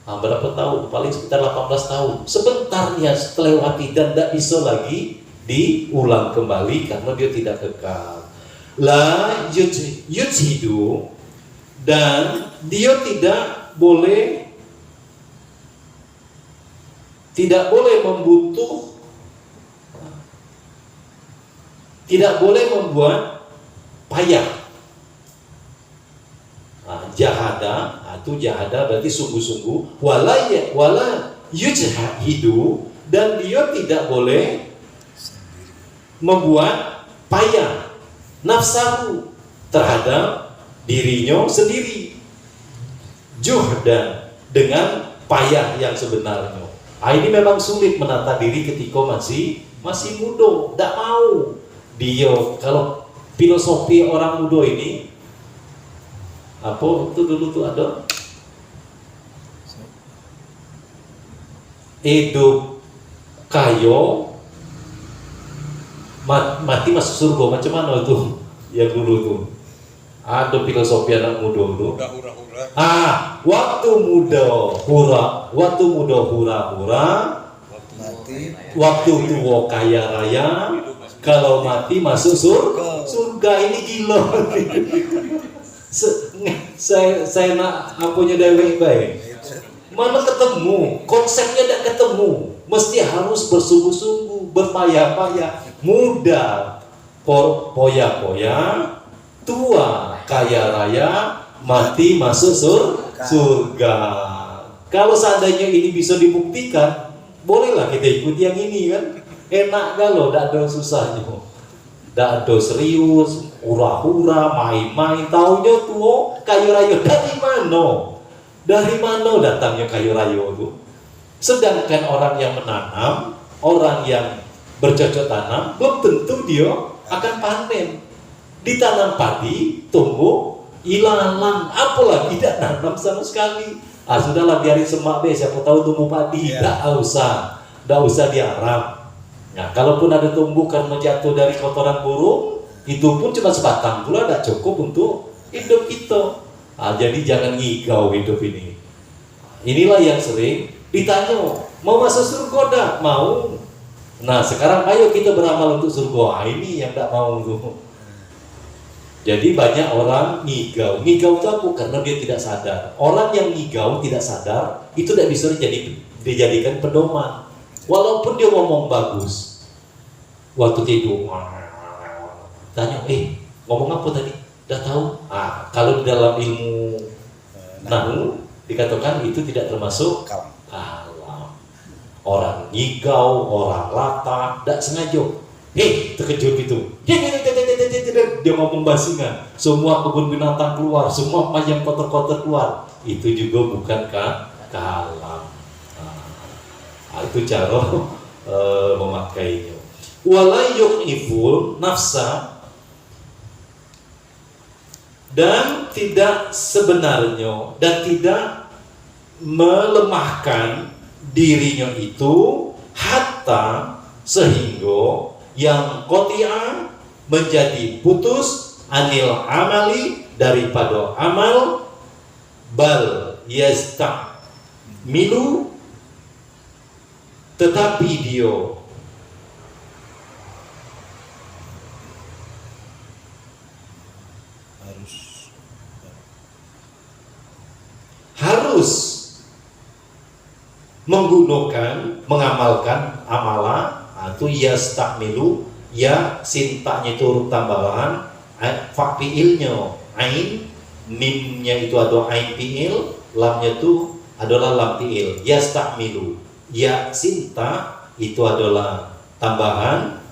Berapa tahun? Paling sekitar 18 tahun. Sebentar ya terlewati dan tidak bisa lagi diulang kembali karena dia tidak kekal. La yujhidu, dan dia tidak boleh membuat payah. Jahada, itu jahada berarti sungguh-sungguh. Wala yujhidu, dan dia tidak boleh membuat payah nafsahu terhadap dirinya sendiri. Juhdan, dengan payah yang sebenarnya. Ini memang sulit menata diri ketika masih muda. Tidak mau dia. Kalau filosofi orang muda ini, apa itu dulu tuh ada hidup kayo mati masuk surga, macam mana itu yang dulu tuh ada filosofi anak muda dulu. Waktu muda hura-hura, waktu tua kaya raya, kalau mati masuk surga. Ini gila. Saya nak apunya dewek baik. Mana ketemu, konsepnya tidak ketemu. Mesti harus bersungguh-sungguh, berpayah-payah. Muda, poya-poya, tua, kaya raya, mati masuk surga. Kalau seandainya ini bisa dibuktikan, bolehlah kita ikut yang ini kan. Enak kalau tidak ada susahnya. Tidak ada serius, hura-hura, main-main. Taunya tua, kayu raya. Dari mana datangnya kayu raya itu? Sedangkan orang yang menanam, orang yang bercocok tanam, belum tentu dia akan panen. Ditanam padi, tumbuh, ilalang, apalah tidak nanam sama sekali. Sudahlah biarin semak be, siapa tahu tumbuh padi. Tidak usah diarap. Nah, kalaupun ada tumbuh karena jatuh dari kotoran burung, itu pun cuma sebatang pula, tidak cukup untuk hidup kita. Jadi jangan ngigau hidup ini. Inilah yang sering ditanya, mau masuk surga dah? Mau. Nah, sekarang ayo kita beramal untuk surga. Ini yang tidak mau tuh. Jadi banyak orang ngigau. Ngigau itu apa? Karena dia tidak sadar. Orang yang ngigau tidak sadar, itu tidak bisa dijadikan pedoman. Walaupun dia ngomong bagus, waktu tidur tanya, ngomong apa tadi? Udah tahu? Kalau di dalam ilmu nahu dikatakan itu tidak termasuk kalam. Orang ngigau, orang lata, tidak sengaja. Terkejut gitu. Dia ngomong basingan. Semua kebun binatang keluar, semua yang kotor-kotor keluar. Itu juga bukan kalam. Itu cara memakainya. Wala yuqiful nafsa, dan tidak sebenarnya dan tidak melemahkan dirinya itu hatta sehingga yang qati'ah menjadi putus anil amali daripada amal, bal yastamilu, tetapi dia harus mengamalkan amalan. Itu yastamilu, ya sintanya itu huruf tambahan, fa fiilnya ain, mimnya itu ada ain fiil, lamnya itu adalah lam fiil. Yastamilu, ya sinta itu adalah tambahan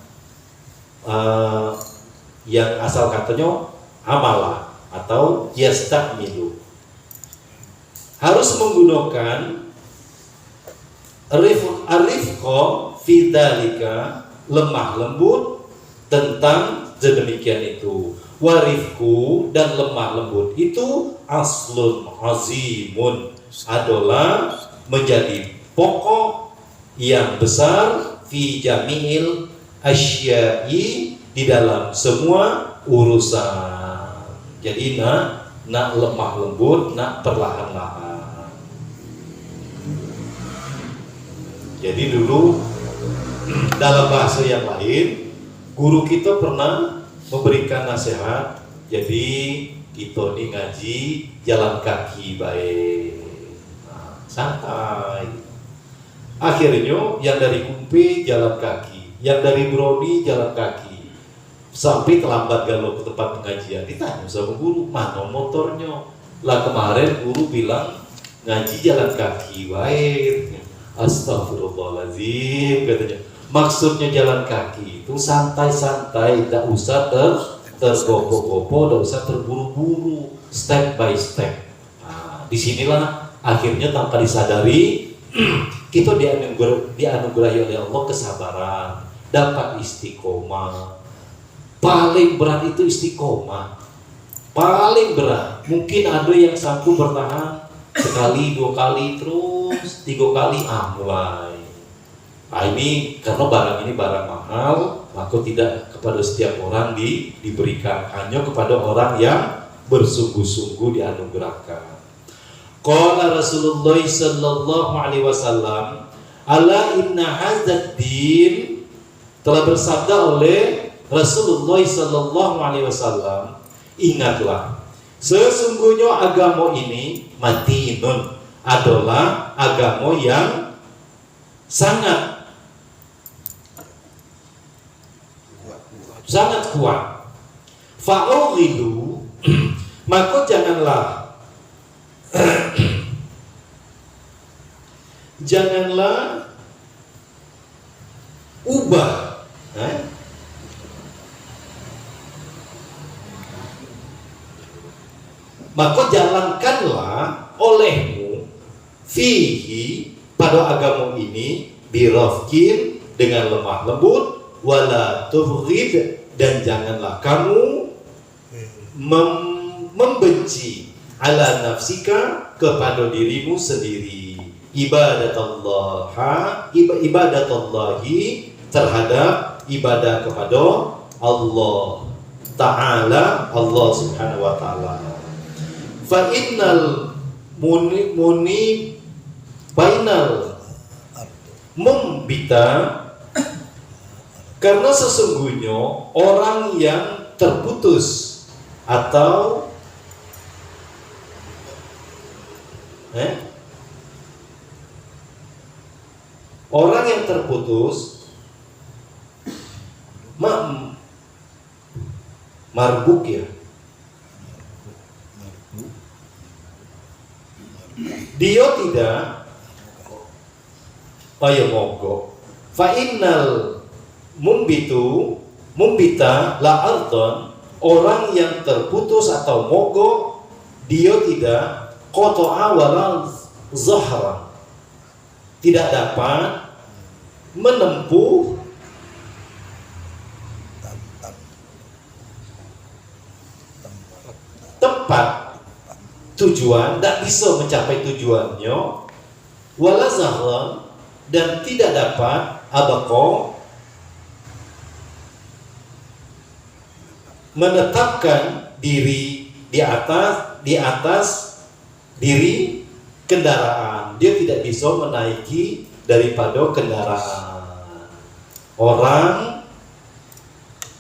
yang asal katanya amalah atau yastamilu. Harus menggunakan arifqa fi dzalika, lemah lembut tentang sedemikian itu. Warifku, dan lemah lembut itu aslun azimun, adalah menjadi pokok yang besar fi jami'il asya'i, di dalam semua urusan. Jadi nak lemah lembut, nak perlahan-lahan. Jadi dulu dalam bahasa yang lain, guru kita pernah memberikan nasihat. Jadi kita ini ngaji jalan kaki baik, santai. Akhirnya yang dari Kumpi jalan kaki, yang dari Broni jalan kaki, sampai terlambat galau ke tempat pengajian. Ditanya sama guru, mana motornya? Lah kemarin guru bilang ngaji jalan kaki baik. Astagfirullahaladzim, katanya. Maksudnya jalan kaki itu santai-santai, tidak usah tergopo-gopo, tidak usah terburu-buru, step by step. Nah, disinilah akhirnya tanpa disadari kita dianugerahi oleh Allah kesabaran, dapat istiqomah. Paling berat itu istiqomah, paling berat. Mungkin ada yang sanggup bertahan sekali, 2 kali, terus 3 kali, mulai. Nah, ini karena barang ini barang mahal, maka tidak kepada setiap orang diberikan, hanya kepada orang yang bersungguh-sungguh dianugerahkan. Qala Rasulullah sallallahu alaihi wasallam, ala inna hadzal din, telah bersabda oleh Rasulullah sallallahu alaihi wasallam, ingatlah, sesungguhnya agama ini matinun, adalah agama yang sangat kuat. Fa'ughilu, maka janganlah ubah, maka jalankanlah olehmu fihi, pada agama ini, birafkin, dengan lemah lembut, wala tubghid, dan janganlah kamu membenci ala nafsika, kepada dirimu sendiri, ibadatallahi, terhadap ibadah kepada Allah Ta'ala, Allah Subhanahu wa Ta'ala. Fa innal mumbita, karena sesungguhnya orang yang terputus atau orang yang terputus marbuk ya, dia tidak mogok. Fa innal mumbita la ardon, orang yang terputus atau mogok, dia tidak qata'a wala zahra, tidak dapat menempuh tempat tujuan, tidak bisa mencapai tujuannya, wala zahra, dan tidak dapat abaqo, menetapkan diri di atas diri kendaraan. Dia tidak bisa menaiki daripada kendaraan. Orang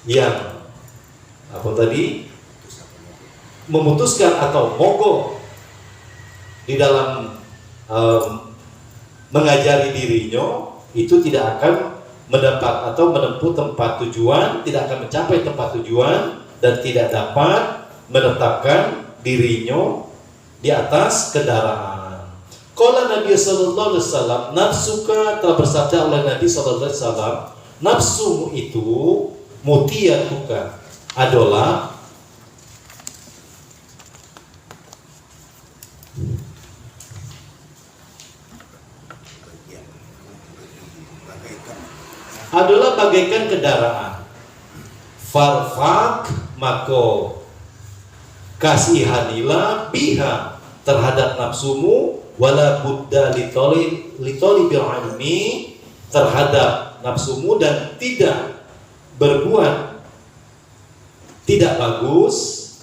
yang memutuskan atau mogok di dalam mengajari dirinya, itu tidak akan mendapat atau menempuh tempat tujuan, tidak akan mencapai tempat tujuan, dan tidak dapat menetapkan dirinya di atas kendaraan. Qala Nabi sallallahu alaihi wasallam, nafsuka, telah bersabda oleh Nabi sallallahu alaihi wasallam, nafsumu itu mutiyatuka, adalah bagaikan kendaraan. Farfak, maka kasihanilah biha, terhadap nafsumu, wala budda litoli bil ilmi, terhadap nafsumu, dan tidak tidak bagus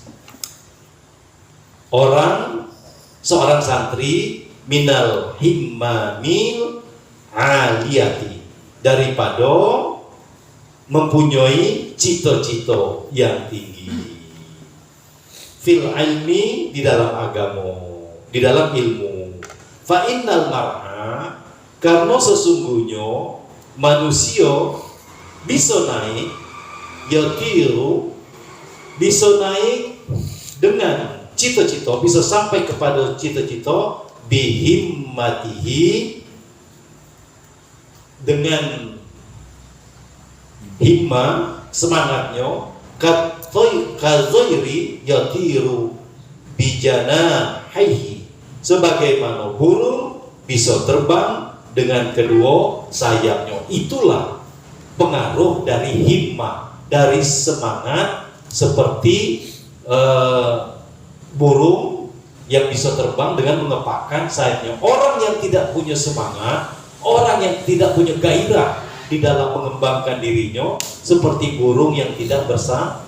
seorang santri minal himmamil aliyati, daripada mempunyai cita-cita yang tinggi fil ilmi, di dalam agama, di dalam ilmu. Fa innal mar'a, karena sesungguhnya manusia bisa naik, yatiru, bisa naik dengan cita-cita, bisa sampai kepada cita-cita bihimmatihi, dengan himmah, semangatnya, kazairi yatiru bijana haihi, sebagaimana burung bisa terbang dengan kedua sayapnya. Itulah pengaruh dari himmah, dari semangat, seperti burung yang bisa terbang dengan mengepakkan sayapnya. Orang yang tidak punya semangat, orang yang tidak punya gairah di dalam mengembangkan dirinya, seperti burung yang tidak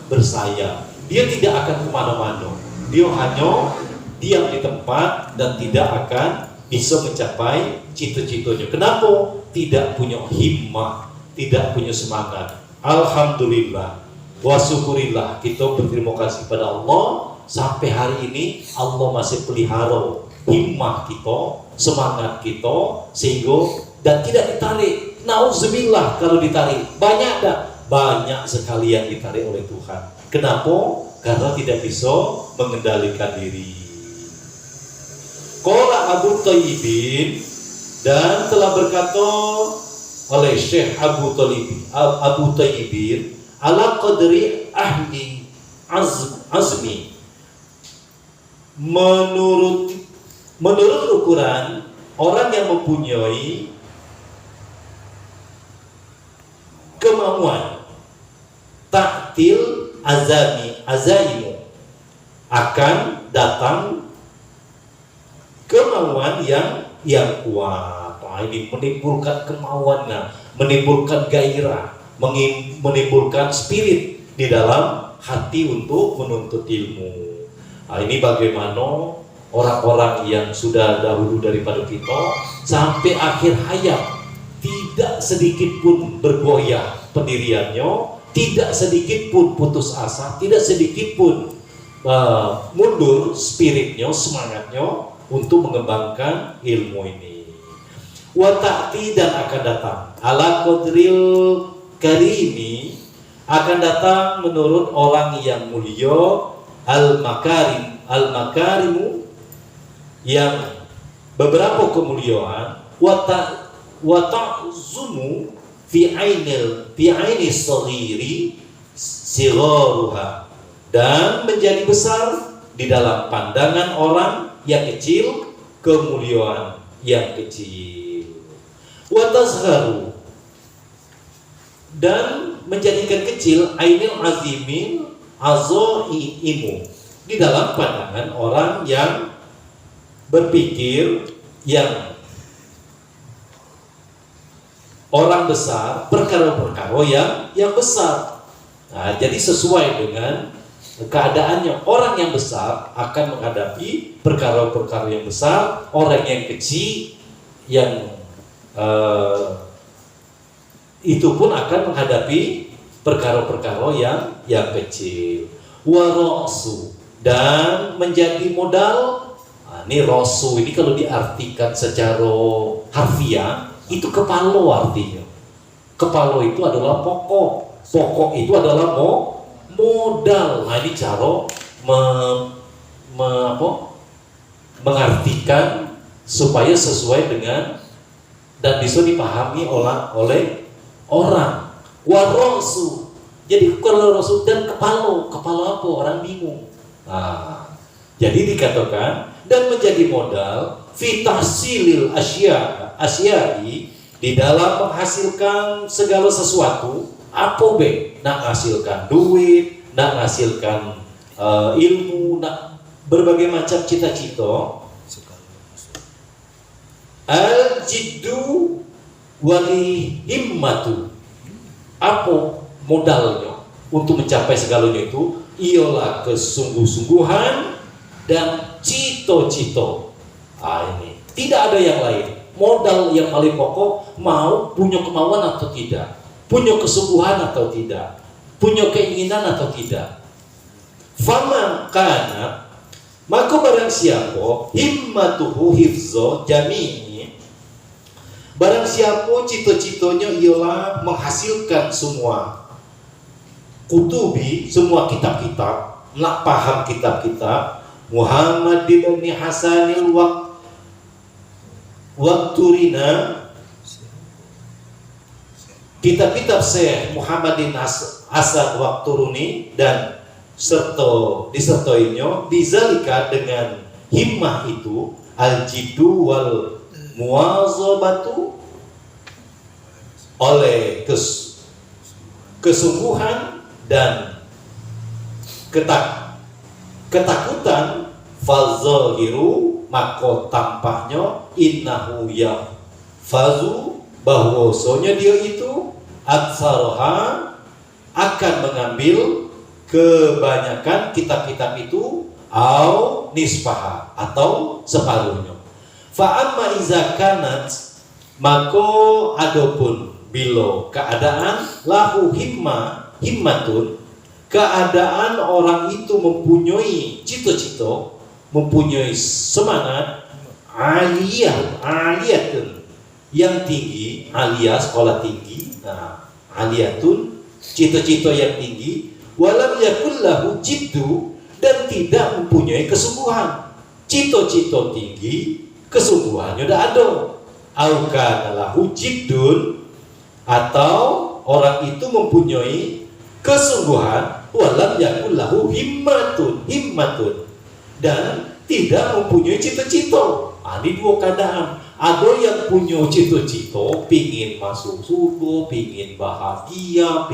bersayap. Dia tidak akan kemana-mana. Dia hanya diam di tempat dan tidak akan bisa mencapai cita-citanya. Kenapa? Tidak punya himmah, tidak punya semangat. Alhamdulillah wa syukurillah, kita berterima kasih pada Allah, sampai hari ini Allah masih pelihara himmah kita, semangat kita, sehingga dan tidak ditarik. Nauzubillah kalau ditarik. Banyak sekali yang ditarik oleh Tuhan. Kenapa? Karena tidak bisa mengendalikan diri. Qala Abu Thayyibin, dan telah berkata oleh Syekh Abu Thayyibin, ala qadri ahli azmi, menurut ukuran orang yang mempunyai kemauan, taktil azaimu, akan datang kemauan yang kuat. Ini menimbulkan kemauan, menimbulkan gairah, menimbulkan spirit di dalam hati untuk menuntut ilmu. Ini bagaimana orang-orang yang sudah dahulu daripada kita sampai akhir hayat, tidak sedikit pun bergoyah pendiriannya, tidak sedikit pun putus asa, tidak sedikit pun mundur spiritnya, semangatnya untuk mengembangkan ilmu ini. Wa ta'ti, dan akan datang ala qadril karimi, akan datang menurut orang yang mulia, al-makarimu, yang beberapa kemuliaan, wa ta'zumu fi aini saghiri sigharuha, dan menjadi besar di dalam pandangan orang yang kecil kemuliaan yang kecil. Wa tazharu, dan menjadikan kecil ainil azimin azaimu, di dalam pandangan orang yang berpikir, yang orang besar, perkara-perkara yang besar. Jadi sesuai dengan keadaannya, orang yang besar akan menghadapi perkara-perkara yang besar, orang yang kecil yang itu pun akan menghadapi perkara-perkara yang kecil. Warasu, dan menjadi modal. Ini rasu ini kalau diartikan secara harfiah itu kepala, artinya kepala itu adalah pokok itu adalah modal. Ini cara mengartikan supaya sesuai dengan dan bisa dipahami oleh orang. Warasu, jadi kalau rasu dan kepala apa, orang bingung. Jadi dikatakan dan menjadi modal fi tahsilil asyai, di dalam menghasilkan segala sesuatu. Apa nak menghasilkan duit, nak menghasilkan ilmu, nak berbagai macam cita-cita. Al jiddu wali himmatu, apa modalnya untuk mencapai segalanya itu? ialah kesungguh-sungguhan dan cito-cito. Ini tidak ada yang lain. Modal yang paling pokok, mau punya kemauan atau tidak, punya kesungguhan atau tidak, punya keinginan atau tidak. Faman kana, maka barang siapa himmatuhu hifzo jami'i, barang siapa cito-citonya ialah menghasilkan semua kutubi, semua kitab-kitab, nak paham kitab-kitab Muhammad ibn Hasanil Wakturina, kitab-kitab Syekh Muhammadin Hasan Wakturuni, dan disertoinya bizalika dengan himmah itu al-jiddu wal muwazabatu, oleh kesungguhan dan ketakutan, fazahiru, maka tampaknya innahu yahfazu, bahwasanya dia itu aksarha, akan mengambil kebanyakan kitab-kitab itu, au nisfaha, atau separuhnya. Fa amma iza kanat, maka adapun bila keadaan lahu himmatun, keadaan orang itu mempunyai cita-cita, mempunyai semangat, aliyatun, yang tinggi, aliyah sekolah tinggi, aliyatun cita-cita yang tinggi, walam yakul lahu jiddu, dan tidak mempunyai kesungguhan. Cita-cita tinggi, kesungguhannya udah ada. Au kana lahu jiddun, atau orang itu mempunyai kesungguhan, walam yakul lahu himmatun, dan tidak mempunyai cita-cita. Ini dua keadaan. Ada yang punya cita-cita, pingin masuk surga, pingin bahagia,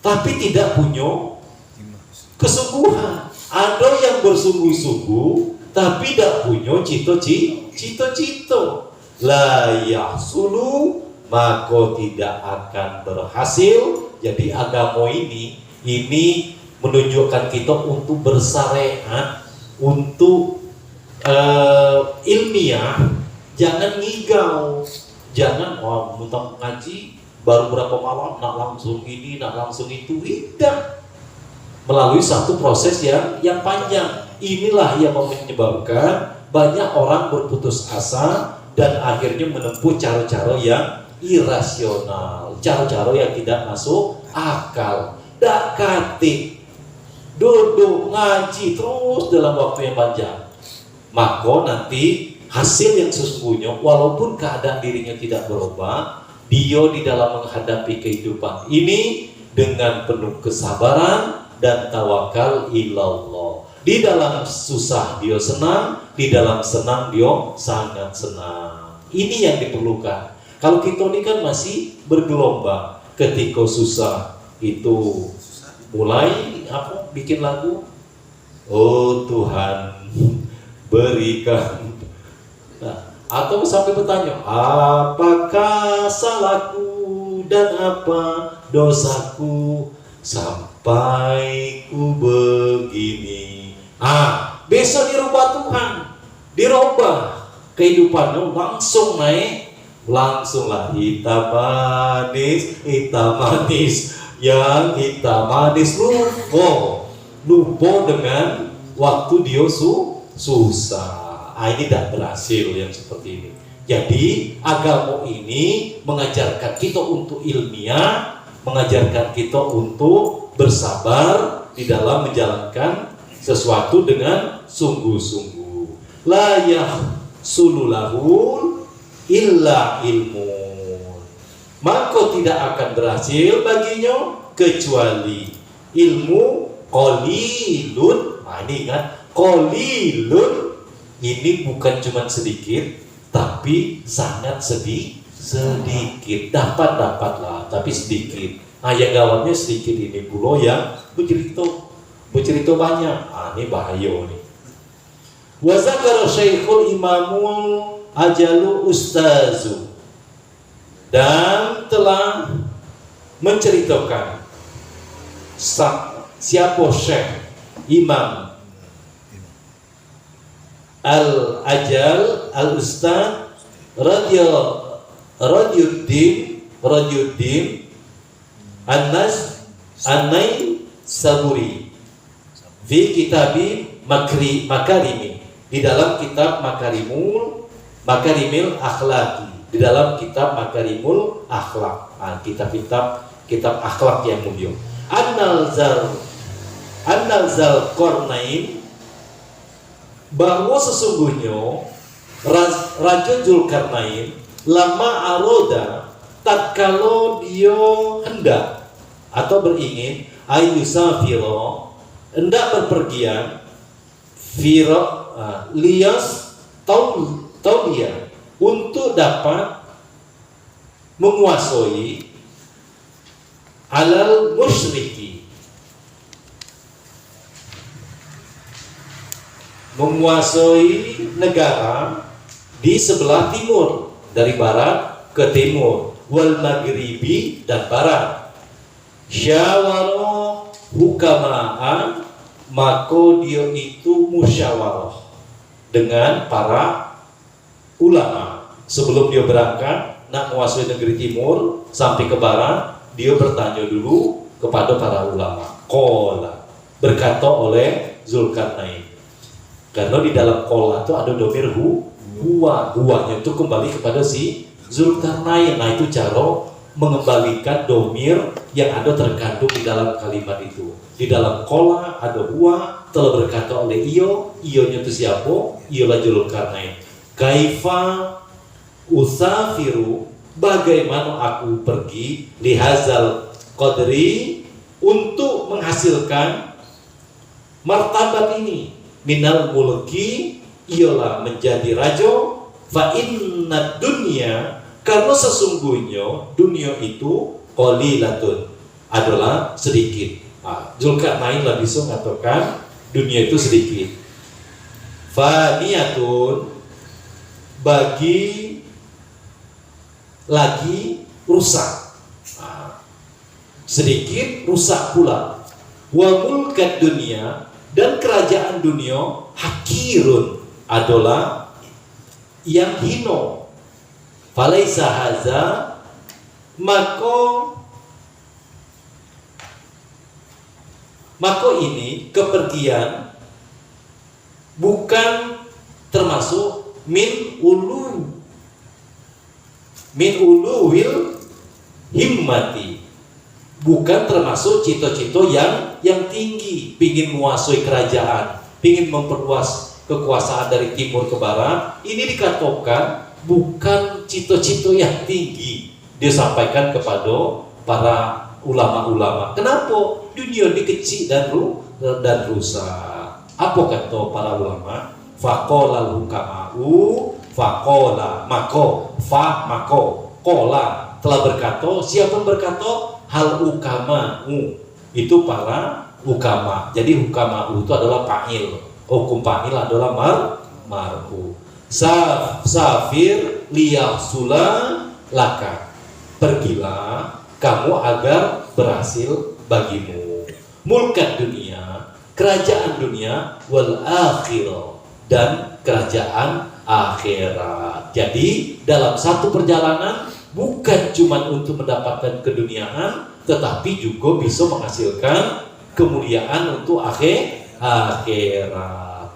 tapi tidak punya kesungguhan. Ada yang bersungguh-sungguh, tapi tidak punya cita-cita. La yahsulu, maka tidak akan berhasil. Jadi agama ini menunjukkan kita untuk bersyariat, untuk ilmiah. Jangan ngigau, jangan muntah ngaji baru berapa malam nak langsung ini, nak langsung itu. Tidak, melalui satu proses yang panjang. Inilah yang menyebabkan banyak orang berputus asa dan akhirnya menempuh cara-cara yang irasional, cara-cara yang tidak masuk akal. Dak katik, duduk ngaji terus dalam waktu yang panjang, maka nanti hasil yang sesungguhnya, walaupun keadaan dirinya tidak berubah, dia di dalam menghadapi kehidupan ini dengan penuh kesabaran dan tawakal ilallah. Di dalam susah dia senang, di dalam senang dia sangat senang. Ini yang diperlukan. Kalau kita ini kan masih bergelombang. Ketika susah itu mulai bikin lagu, oh Tuhan berikan. Atau sampai bertanya, apakah salahku dan apa dosaku sampai ku begini. Besok dirubah Tuhan, dirubah kehidupannya, langsung naik, langsunglah hitam manis, yang hitam manis lupa dengan waktu dia susah. Ini tidak berhasil yang seperti ini. Jadi agama ini mengajarkan kita untuk ilmiah, mengajarkan kita untuk bersabar di dalam menjalankan sesuatu dengan sungguh-sungguh. La yahsululahul illa ilmun, maka tidak akan berhasil baginya kecuali ilmu qalilun. Ini ingat, qalilun ini bukan cuma sedikit, tapi sangat sedikit. Dapatlah, tapi sedikit. Yang gawatnya sedikit ini pula yang bercerita banyak. Ini bahaya nih. Wa zakara Syekhul Imamul Ajalu Ustazu, dan telah menceritakan siapa Syekh Imam Al-Ajal Al-Ustaz Radiuddin An-Nai Saburi fi kitabi Makarimi, di dalam kitab Makarimil Akhlaki, di dalam kitab Makarimul Akhlak, kitab akhlak yang mulia. An-Nalzal Qarnain, bahwa sesungguhnya Raja Zulkarnain lama aroda, tatkala dia hendak atau beringin ayusafiro, hendak berpergian lias taulia, untuk dapat menguasai alal musyriki, menguasai negara di sebelah timur, dari barat ke timur, wal maghribi, dan barat. Syawara hukamaan, maka dia itu musyawarah dengan para ulama. Sebelum dia berangkat nak menguasai negeri timur sampai ke barat, dia bertanya dulu kepada para ulama. Qala, berkata oleh Zulkarnain. Karena di dalam qala itu ada domir huwanya itu kembali kepada si Zulkarnain. Nah, itu cara mengembalikan domir yang ada terkandung di dalam kalimat itu. Di dalam qala ada huwa, telah berkata oleh ionya itu siapa? Ialah Zulkarnain. Kaifa usafiru, bagaimana aku pergi, lihazal qadri, untuk menghasilkan martabat ini, minal mulki, ialah menjadi raja, fa inna dunya, karena sesungguhnya dunia itu qalilatun, adalah sedikit. Zulkarnain lah bisa mengatakan dunia itu sedikit. Faniyatun, bagi lagi rusak, sedikit rusak pula. Wa mulkat dunia, dan kerajaan dunia hakirun, adalah yang hino. Falaisa haza, maka ini kepergian bukan termasuk min uluwil himmati, bukan termasuk cita-cita yang tinggi, pingin menguasai kerajaan, pingin memperluas kekuasaan dari timur ke barat. Ini dikatakan bukan cita-cita yang tinggi, dia sampaikan kepada para ulama-ulama. Kenapa? Dunia ini kecil dan rusak. Apa kata para ulama? Faqala hukama'u, faqala mako, kola, telah berkata, siapa berkata? Hal ukama'u, itu para ukama. Jadi hukama'u itu adalah fa'il, hukum fa'il adalah marfu. Safir liyahsula laka, pergilah kamu agar berhasil bagimu. Mulkat dunia, kerajaan dunia, wal akhirah, dan kerajaan akhirat. Jadi dalam satu perjalanan bukan cuma untuk mendapatkan keduniaan, tetapi juga bisa menghasilkan kemuliaan untuk akhirat.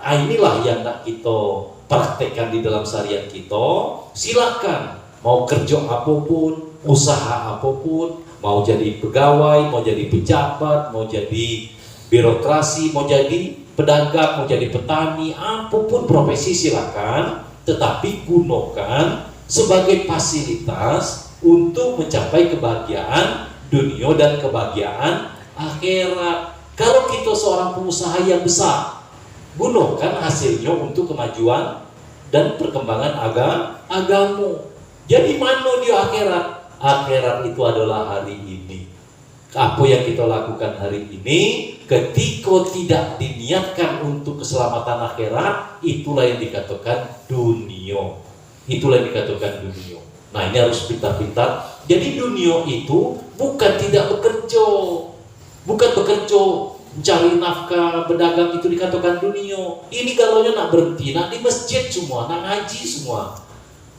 Inilah yang nak kita praktekkan di dalam syariat kita. Silakan mau kerja apapun, usaha apapun, mau jadi pegawai, mau jadi pejabat, mau jadi birokrasi, mau jadi pedagang, mau jadi petani, apapun profesi silakan, tetapi gunakan sebagai fasilitas untuk mencapai kebahagiaan dunia dan kebahagiaan akhirat. Kalau kita seorang pengusaha yang besar, gunakan hasilnya untuk kemajuan dan perkembangan agama. Jadi mana dia akhirat? Akhirat itu adalah hari ini. Apa yang kita lakukan hari ini, ketika tidak diniatkan untuk keselamatan akhirat, itulah yang dikatakan dunia. Itulah yang dikatakan dunia. Nah, ini harus pintar-pintar. Jadi dunia itu bukan tidak bekerja, bukan bekerja Cari nafkah, berdagang itu dikatakan dunia. Ini galonya nak berhenti, nak di masjid semua, nak ngaji semua.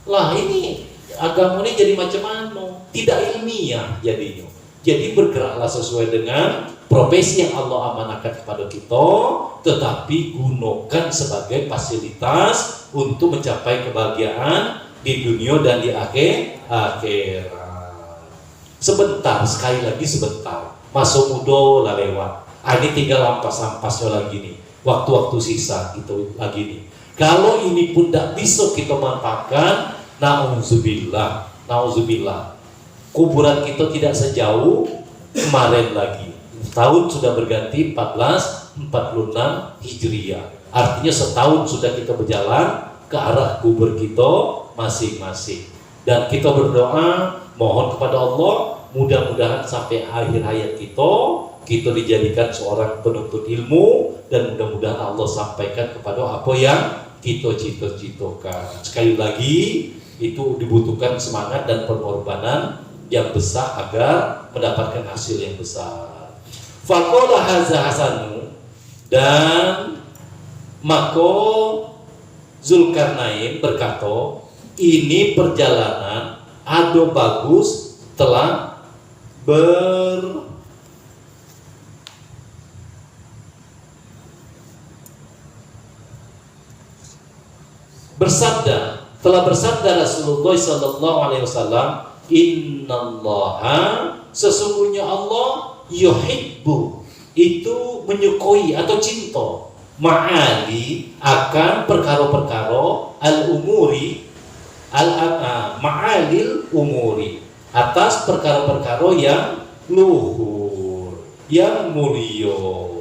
Lah ini agama ini jadi macam mana? Tidak ilmiah jadinya. Jadi bergeraklah sesuai dengan profesi yang Allah amanahkan kepada kita, tetapi gunakan sebagai fasilitas untuk mencapai kebahagiaan di dunia dan di akhirat. Sebentar, sekali lagi sebentar. Masuk muda lah lewat. Ini tinggal ampas-ampasnya lagi nih. Waktu-waktu sisa gitu lagi nih. Kalau ini pun tidak bisa kita manfaatkan, nauzubillah. Kuburan kita tidak sejauh kemarin lagi. Tahun sudah berganti 1446 Hijriah. Artinya setahun sudah kita berjalan ke arah kubur kita masing-masing. Dan kita berdoa, mohon kepada Allah, mudah-mudahan sampai akhir hayat kita dijadikan seorang penuntut ilmu, dan mudah-mudahan Allah sampaikan kepada apa yang kita cita-citakan. Sekali lagi, itu dibutuhkan semangat dan pengorbanan yang besar agar mendapatkan hasil yang besar. Faqala hadza hasanu, dan maka Zulkarnain berkata, ini perjalanan ada bagus, telah telah bersabda Rasulullah sallallahu alaihi wasallam, innallaha, sesungguhnya Allah, yuhibbu, itu menyukai atau cinta, ma'ali, akan perkara-perkara, al-umuri, ma'alil umuri, atas perkara-perkara yang luhur, yang mulia.